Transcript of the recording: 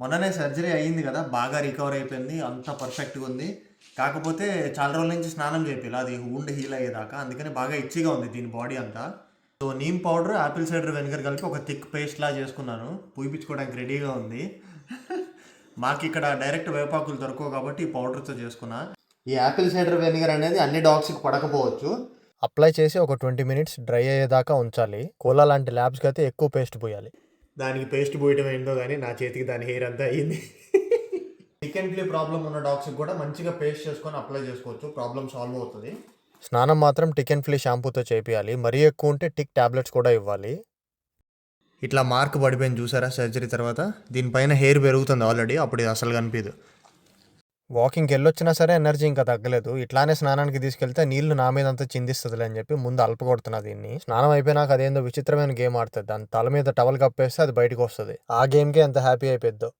మొన్ననే సర్జరీ అయ్యింది కదా, బాగా రికవర్ అయిపోయింది, అంతా పర్ఫెక్ట్గా ఉంది. కాకపోతే చాలా రోజుల నుంచి స్నానం చేయాలి అది వుండ్ హీల్ అయ్యేదాకా, అందుకని బాగా ఇచ్చిగా ఉంది దీని బాడీ అంతా. So neem powder, Apple cider vinegar కలిపి ఒక థిక్ పేస్ట్ లా చేసుకున్నాను, పూయించుకోవడానికి రెడీగా ఉంది. మాకు ఇక్కడ డైరెక్ట్ వేపాకులు దొరకవు కాబట్టి ఈ పౌడర్తో చేసుకున్నా. ఈ యాపిల్ సైడర్ వెనిగర్ అనేది అన్ని డాగ్స్కి పడకపోవచ్చు. అప్లై చేసి ఒక 20 మినిట్స్ డ్రై అయ్యేదాకా ఉంచాలి. కోలా లాంటి ల్యాబ్స్కి అయితే ఎక్కువ పేస్ట్ పోయాలి. దానికి పేస్ట్ పోయటం ఏందో కానీ నా చేతికి దాని హెయిర్ అంతా అయ్యింది. చికెన్ ఫ్లీ ప్రాబ్లం ఉన్న డాగ్స్కి కూడా మంచిగా పేస్ట్ చేసుకొని అప్లై చేసుకోవచ్చు, ప్రాబ్లం సాల్వ్ అవుతుంది. స్నానం మాత్రం టికెన్ ఫ్లీ షాంపూతో చేపియాలి, మరీ ఎక్కువ ఉంటే టిక్ టాబ్లెట్స్ కూడా ఇవ్వాలి. ఇట్లా మార్క్ పడిపోయింది చూసారా సర్జరీ తర్వాత, దీనిపైన హెయిర్ పెరుగుతుంది ఆల్రెడీ, అప్పుడు ఇది అసలు కనిపించదు. వాకింగ్కి వెళ్ళొచ్చినా సరే ఎనర్జీ ఇంకా తగ్గలేదు. ఇట్లానే స్నానానికి తీసుకెళ్తే నీళ్లు నా మీద అంతా చిందిస్తుంది అని చెప్పి ముందు అల్పకొడుతున్నా దీన్ని. స్నానం అయిపోయినాక అదేందో విచిత్రమైన గేమ్ ఆడుతుంది, దాని తల మీద టవల్ కప్పేస్తే అది బయటకు వస్తుంది. ఆ గేమ్కే ఎంత హ్యాపీ అయిపోద్దో.